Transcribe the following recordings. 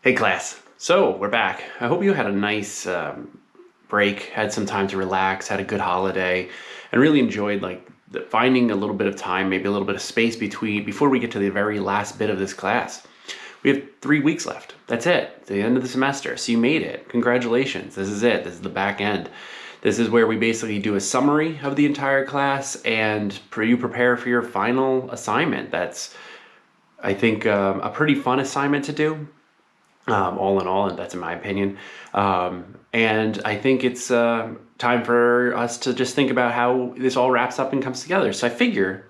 Hey class, so we're back. I hope you had a nice break, had some time to relax, had a good holiday, and really enjoyed finding a little bit of time, maybe a little bit of space before we get to the very last bit of this class. We have 3 weeks left. That's it. It's the end of the semester. So you made it. Congratulations. This is it. This is the back end. This is where we basically do a summary of the entire class and you prepare for your final assignment. That's, I think, a pretty fun assignment to do. All in all, and that's in my opinion. And I think it's time for us to just think about how this all wraps up and comes together. So I figure,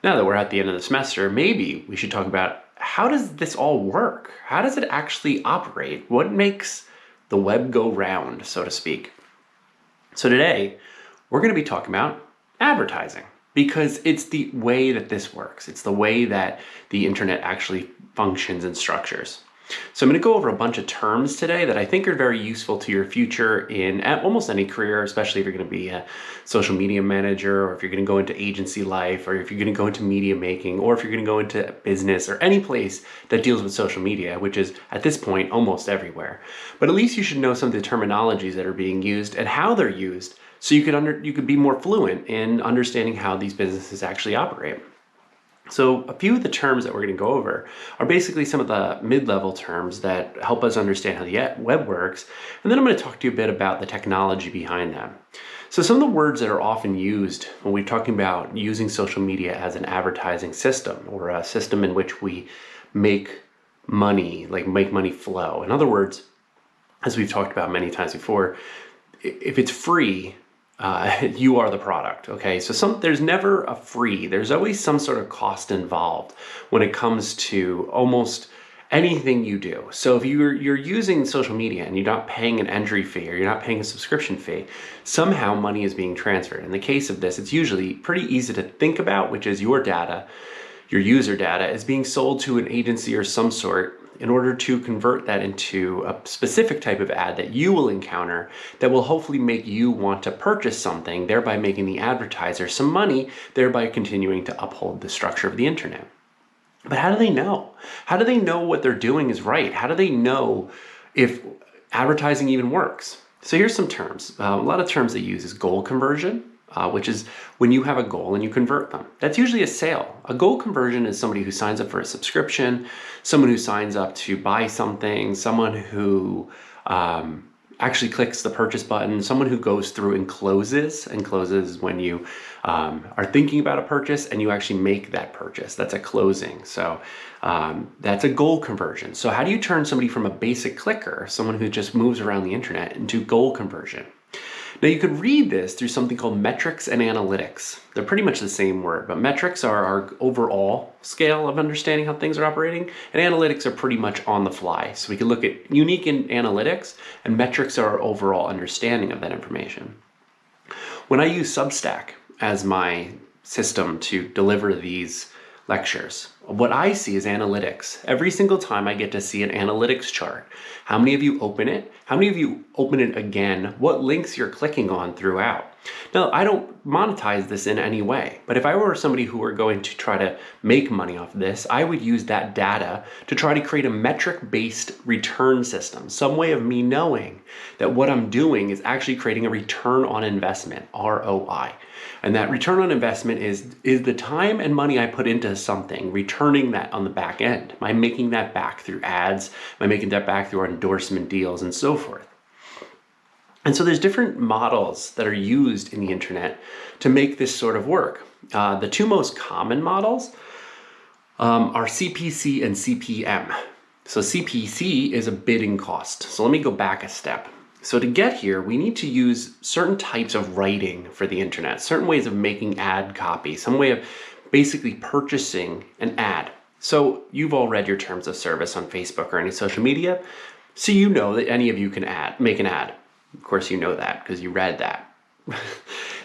now that we're at the end of the semester, maybe we should talk about how does this all work? How does it actually operate? What makes the web go round, so to speak? So today, we're going to be talking about advertising because it's the way that this works. It's the way that the internet actually functions and structures. So I'm going to go over a bunch of terms today that I think are very useful to your future in almost any career, especially if you're going to be a social media manager, or if you're going to go into agency life, or if you're going to go into media making, or if you're going to go into business or any place that deals with social media, which is at this point almost everywhere. But at least you should know some of the terminologies that are being used and how they're used, so you could be more fluent in understanding how these businesses actually operate. So a few of the terms that we're going to go over are basically some of the mid-level terms that help us understand how the web works. And then I'm going to talk to you a bit about the technology behind them. So some of the words that are often used when we're talking about using social media as an advertising system, or a system in which we make money, make money flow. In other words, as we've talked about many times before, if it's free, you are the product, okay? So there's never a free, there's always some sort of cost involved when it comes to almost anything you do. So if you're using social media and you're not paying an entry fee or you're not paying a subscription fee, somehow money is being transferred. In the case of this, it's usually pretty easy to think about, which is your data, your user data is being sold to an agency or some sort in order to convert that into a specific type of ad that you will encounter that will hopefully make you want to purchase something, thereby making the advertiser some money, thereby continuing to uphold the structure of the internet. But how do they know? How do they know what they're doing is right? How do they know if advertising even works? So here's some terms. A lot of terms they use is goal conversion, which is when you have a goal and you convert them. That's usually a sale. A goal conversion is somebody who signs up for a subscription, someone who signs up to buy something, someone who actually clicks the purchase button, someone who goes through and closes when you are thinking about a purchase and you actually make that purchase. That's a closing. So that's a goal conversion. So how do you turn somebody from a basic clicker, someone who just moves around the internet, into goal conversion? Now you could read this through something called metrics and analytics. They're pretty much the same word, but metrics are our overall scale of understanding how things are operating, and analytics are pretty much on the fly. So we can look at unique in analytics, and metrics are our overall understanding of that information. When I use Substack as my system to deliver these lectures, what I see is analytics. Every single time I get to see an analytics chart. How many of you open it? How many of you open it again? What links you're clicking on throughout? Now, I don't monetize this in any way, but if I were somebody who were going to try to make money off of this, I would use that data to try to create a metric-based return system, some way of me knowing that what I'm doing is actually creating a return on investment, ROI. And that return on investment is the time and money I put into something, returning that on the back end. Am I making that back through ads? Am I making that back through our endorsement deals and so forth? And so there's different models that are used in the internet to make this sort of work. The two most common models are Cpc and Cpm. So Cpc is a bidding cost. So let me go back a step. So to get here, we need to use certain types of writing for the internet, certain ways of making ad copy, some way of basically purchasing an ad. So you've all read your terms of service on Facebook or any social media, so you know that any of you can make an ad. Of course you know that because you read that.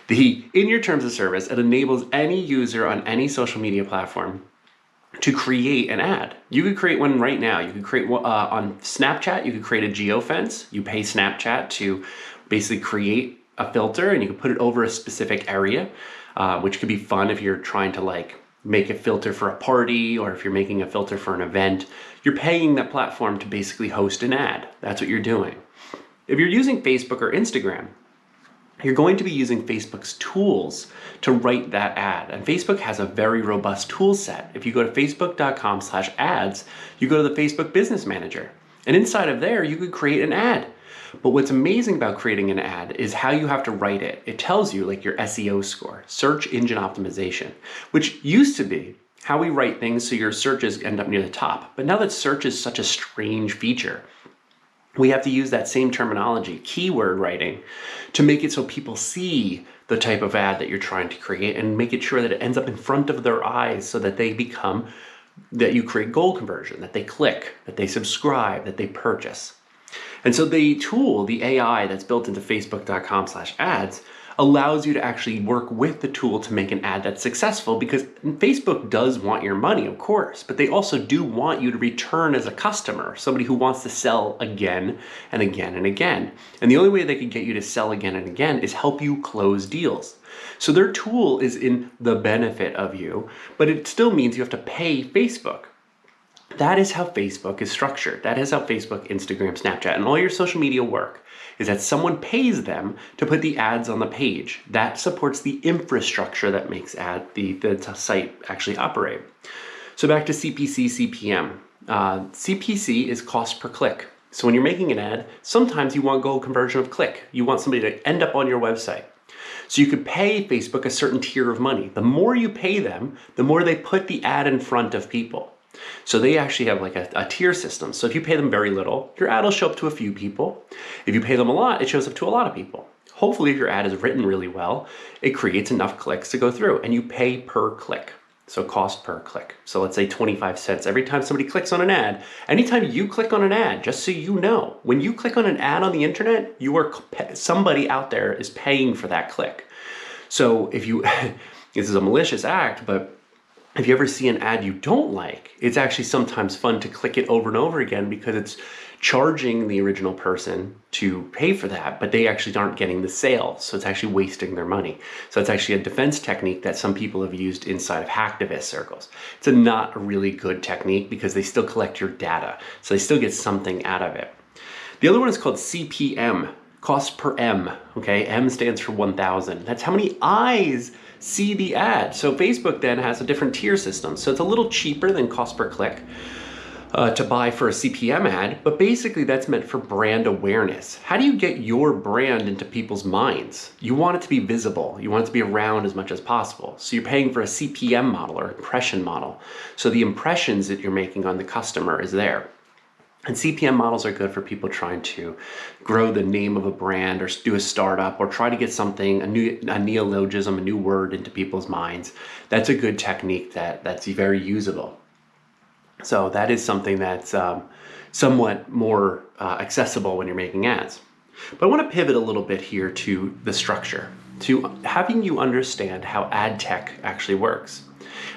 In your terms of service, it enables any user on any social media platform to create an ad. You could create one right now. You could create one on Snapchat. You could create a geofence. You pay Snapchat to basically create a filter, and you can put it over a specific area, which could be fun if you're trying to make a filter for a party, or if you're making a filter for an event, you're paying that platform to basically host an ad. That's what you're doing. If you're using Facebook or Instagram, you're going to be using Facebook's tools to write that ad. And Facebook has a very robust tool set. If you go to facebook.com/ads, you go to the Facebook Business Manager. And inside of there, you could create an ad. But what's amazing about creating an ad is how you have to write it. It tells you like your SEO score, search engine optimization, which used to be how we write things so your searches end up near the top. But now that search is such a strange feature, we have to use that same terminology, keyword writing, to make it so people see the type of ad that you're trying to create and make it sure that it ends up in front of their eyes so that that you create goal conversion, that they click, that they subscribe, that they purchase. And so the tool, the AI that's built into facebook.com/ads, allows you to actually work with the tool to make an ad that's successful, because Facebook does want your money, of course, but they also do want you to return as a customer, somebody who wants to sell again and again and again. And the only way they can get you to sell again and again is help you close deals. So their tool is in the benefit of you, but it still means you have to pay Facebook. That is how Facebook is structured. That is how Facebook, Instagram, Snapchat, and all your social media work, is that someone pays them to put the ads on the page. That supports the infrastructure that makes the site actually operate. So back to CPC, CPM. CPC is cost per click. So when you're making an ad, sometimes you want goal conversion of click. You want somebody to end up on your website. So you could pay Facebook a certain tier of money. The more you pay them, the more they put the ad in front of people. So they actually have like a tier system. So if you pay them very little, your ad will show up to a few people. If you pay them a lot, it shows up to a lot of people. Hopefully, if your ad is written really well, it creates enough clicks to go through, and you pay per click. So cost per click. So let's say 25 cents every time somebody clicks on an ad. Anytime you click on an ad, just so you know, when you click on an ad on the internet, somebody out there is paying for that click. So if you, this is a malicious act, but if you ever see an ad you don't like, it's actually sometimes fun to click it over and over again, because it's charging the original person to pay for that, but they actually aren't getting the sale. So it's actually wasting their money. So it's actually a defense technique that some people have used inside of hacktivist circles. It's not a really good technique because they still collect your data. So they still get something out of it. The other one is called CPM, cost per M, okay? M stands for 1,000. That's how many eyes see the ad. So Facebook then has a different tier system. So it's a little cheaper than cost per click to buy for a CPM ad, but basically that's meant for brand awareness. How do you get your brand into people's minds? You want it to be visible. You want it to be around as much as possible. So you're paying for a CPM model or impression model. So the impressions that you're making on the customer is there. And CPM models are good for people trying to grow the name of a brand or do a startup or try to get something, a neologism, a new word into people's minds. That's a good technique that's very usable. So that is something that's somewhat more accessible when you're making ads. But I want to pivot a little bit here to the structure, to having you understand how AdTech actually works.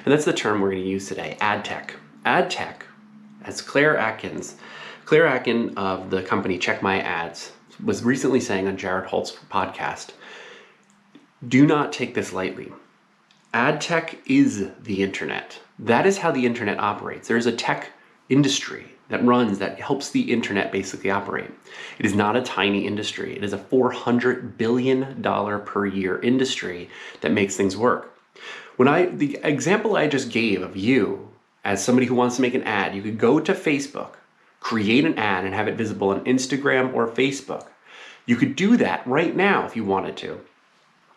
And that's the term we're going to use today, AdTech. AdTech, as Claire Atkin of the company Check My Ads was recently saying on Jared Holt's podcast, do not take this lightly. AdTech is the internet. That is how the internet operates. There's a tech industry that helps the internet basically operate. It is not a tiny industry. It is a $400 billion per year industry that makes things work. The example I just gave of you as somebody who wants to make an ad, you could go to Facebook, create an ad and have it visible on Instagram or Facebook. You could do that right now if you wanted to.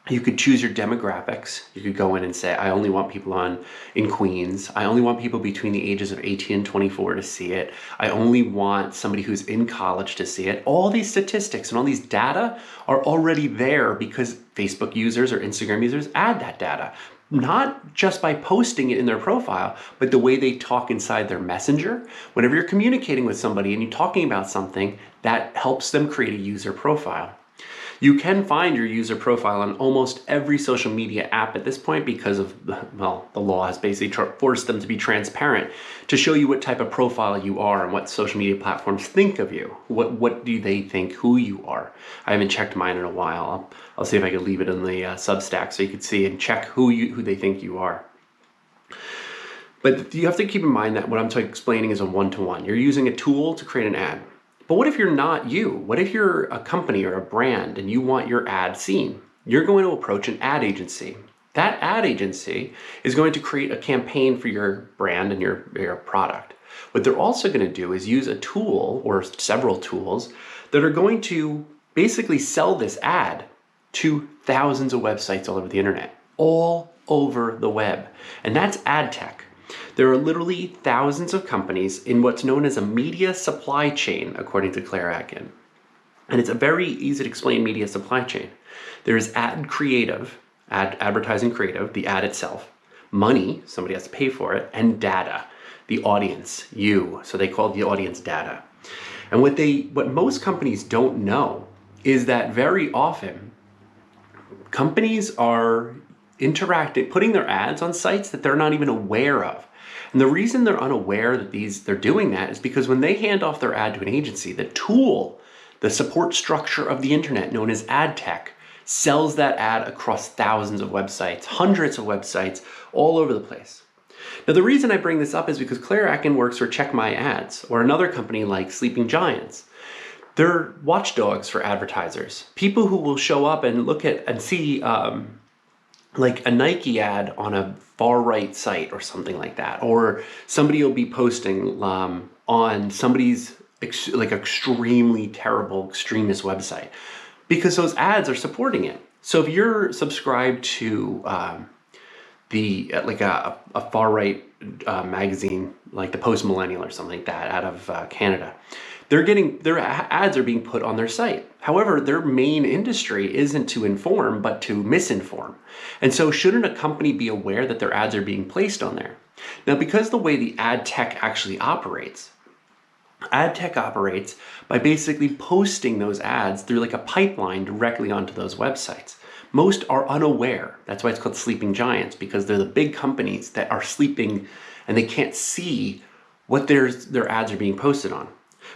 You could choose your demographics. You could go in and say, I only want people in Queens. I only want people between the ages of 18 and 24 to see it. I only want somebody who's in college to see it. All these statistics and all these data are already there because Facebook users or Instagram users add that data. Not just by posting it in their profile, but the way they talk inside their messenger. Whenever you're communicating with somebody and you're talking about something, that helps them create a user profile. You can find your user profile on almost every social media app at this point because of, the law has basically forced them to be transparent to show you what type of profile you are and what social media platforms think of you. What do they think who you are? I haven't checked mine in a while. I'll see if I can leave it in the Substack so you can see and check who they think you are. But you have to keep in mind that what I'm explaining is a one-to-one. You're using a tool to create an ad. But what if you're not you? What if you're a company or a brand and you want your ad seen? You're going to approach an ad agency. That ad agency is going to create a campaign for your brand and your product. What they're also going to do is use a tool or several tools that are going to basically sell this ad to thousands of websites all over the internet, all over the web. And that's AdTech. There are literally thousands of companies in what's known as a media supply chain, according to Claire Atkin. And it's a very easy to explain media supply chain. There's ad creative, advertising creative, the ad itself, money, somebody has to pay for it, and data, the audience, you. So they call the audience data. And what most companies don't know is that very often companies are putting their ads on sites that they're not even aware of. And the reason they're unaware that they're doing that is because when they hand off their ad to an agency, the tool, the support structure of the internet known as AdTech, sells that ad across thousands of websites, hundreds of websites, all over the place. Now, the reason I bring this up is because Claire Atkin works for Check My Ads, or another company like Sleeping Giants. They're watchdogs for advertisers, people who will show up and look at and see like a Nike ad on a far right site or something like that, or somebody will be posting on somebody's extremely terrible extremist website because those ads are supporting it. So if you're subscribed to a far right magazine like the Post Millennial or something like that out of Canada, their ads are being put on their site. However, their main industry isn't to inform, but to misinform. And so shouldn't a company be aware that their ads are being placed on there? Now, because the way the ad tech actually operates, ad tech operates by basically posting those ads through like a pipeline directly onto those websites. Most are unaware. That's why it's called sleeping giants, because they're the big companies that are sleeping and they can't see what their ads are being posted on.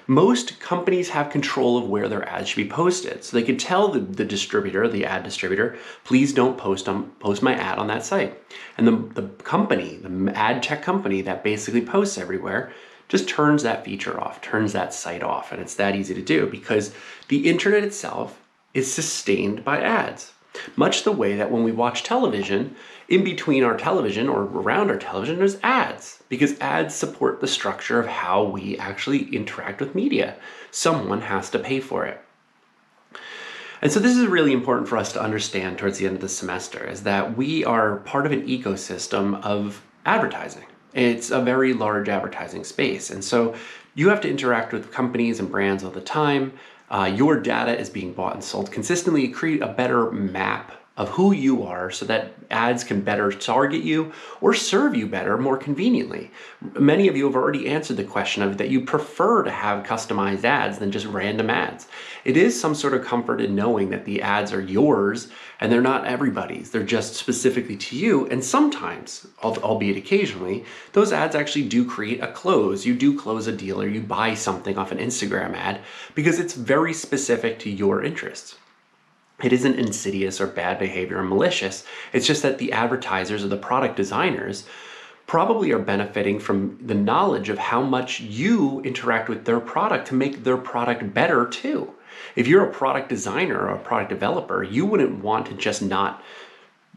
Most companies have control of where their ads should be posted. So they could tell the distributor, the ad distributor, please don't post my ad on that site. And the company, the ad tech company that basically posts everywhere, just turns that feature off, turns that site off. And it's that easy to do because the internet itself is sustained by ads. Much the way that when we watch television, in between our television or around our television, there's ads, because ads support the structure of how we actually interact with media. Someone has to pay for it. And so this is really important for us to understand towards the end of the semester, is that we are part of an ecosystem of advertising. It's a very large advertising space. And so you have to interact with companies and brands all the time. Your data is being bought and sold consistently. Create a better map of who you are so that ads can better target you or serve you better, more conveniently. Many of you have already answered the question of that you prefer to have customized ads than just random ads. It is some sort of comfort in knowing that the ads are yours and they're not everybody's. They're just specifically to you. And sometimes, albeit occasionally, those ads actually do create a close. You do close a deal or you buy something off an Instagram ad because it's very specific to your interests. It isn't insidious or bad behavior or malicious. It's just that the advertisers or the product designers probably are benefiting from the knowledge of how much you interact with their product to make their product better too. If you're a product designer or a product developer, you wouldn't want to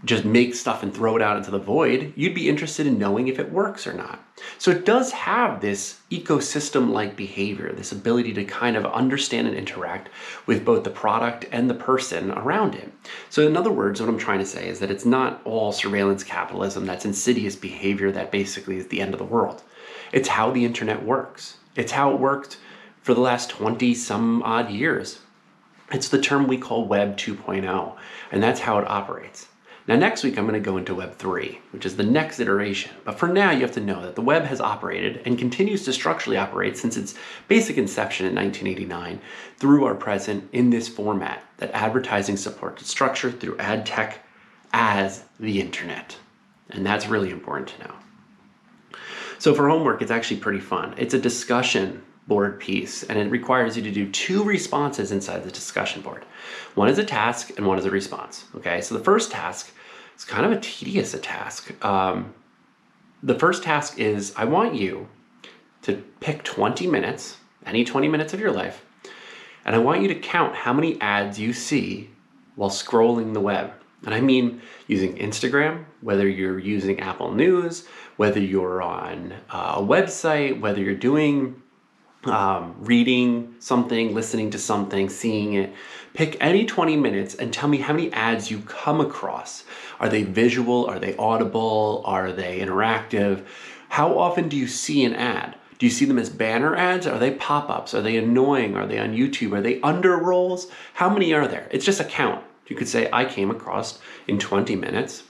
just make stuff and throw it out into the void. You'd be interested in knowing if it works or not. So it does have this ecosystem-like behavior, this ability to kind of understand and interact with both the product and the person around it. So in other words, what I'm trying to say is that it's not all surveillance capitalism, that's insidious behavior that basically is the end of the world. It's how the internet works. It's how it worked for the last 20 some odd years. It's the term we call Web 2.0, and that's how it operates. Now, next week, I'm going to go into Web 3, which is the next iteration. But for now, you have to know that the web has operated and continues to structurally operate since its basic inception in 1989 through our present in this format, that advertising supported structure through ad tech as the internet. And that's really important to know. So for homework, it's actually pretty fun. It's a discussion board piece, and it requires you to do 2 responses inside the discussion board. One is a task and one is a response. Okay, so the first task is kind of a tedious task. The first task is I want you to pick 20 minutes, any 20 minutes of your life, and I want you to count how many ads you see while scrolling the web. And I mean using Instagram, whether you're using Apple News, whether you're on a website, whether you're doing reading something, listening to something, seeing it. Pick any 20 minutes and tell me how many ads you come across. Are they visual? Are they audible? Are they interactive? How often do you see an ad? Do you see them as banner ads? Are they pop-ups? Are they annoying? Are they on YouTube? Are they under rolls? How many are there? It's just a count. You could say, I came across in 20 minutes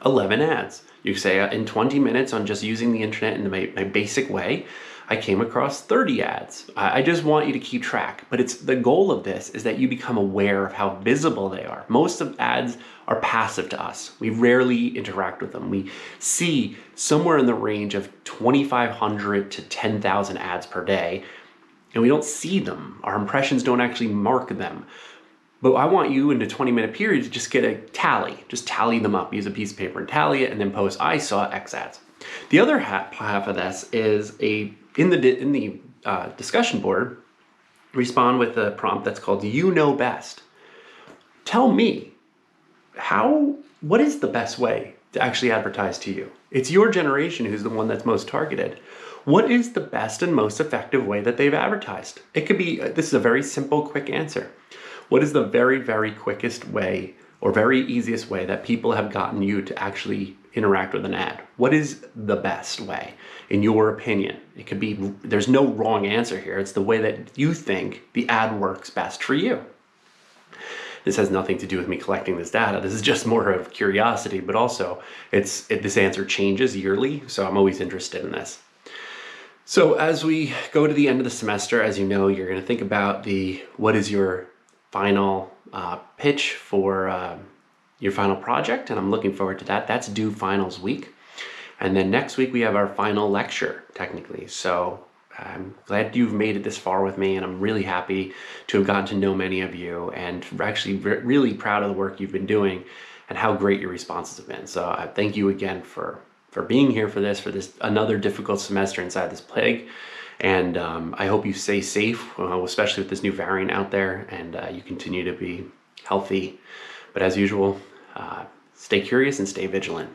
11 ads. You say in 20 minutes on just using the internet in my basic way, I came across 30 ads. I just want you to keep track, but the goal of this is that you become aware of how visible they are. Most of ads are passive to us. We rarely interact with them. We see somewhere in the range of 2,500 to 10,000 ads per day, and we don't see them. Our impressions don't actually mark them. But I want you in a 20-minute period to just get a tally. Just tally them up. Use a piece of paper and tally it, and then post, I saw X ads. The other half of this is in the discussion board, respond with a prompt that's called You Know Best. Tell me, what is the best way to actually advertise to you? It's your generation who's the one that's most targeted. What is the best and most effective way that they've advertised? It could be, this is a very simple, quick answer. What is the very, very quickest way or very easiest way that people have gotten you to actually interact with an ad? What is the best way, in your opinion? It could be, there's no wrong answer here. It's the way that you think the ad works best for you. This has nothing to do with me collecting this data. This is just more of curiosity, but also this answer changes yearly, so I'm always interested in this. So as we go to the end of the semester, as you know, you're going to think about what is your final pitch for your final project, and I'm looking forward to that. That's due finals week. And then next week we have our final lecture, technically. So I'm glad you've made it this far with me, and I'm really happy to have gotten to know many of you, and actually really proud of the work you've been doing and how great your responses have been. So I thank you again for being here for this another difficult semester inside this plague. And I hope you stay safe, especially with this new variant out there, and you continue to be healthy. But as usual, stay curious and stay vigilant.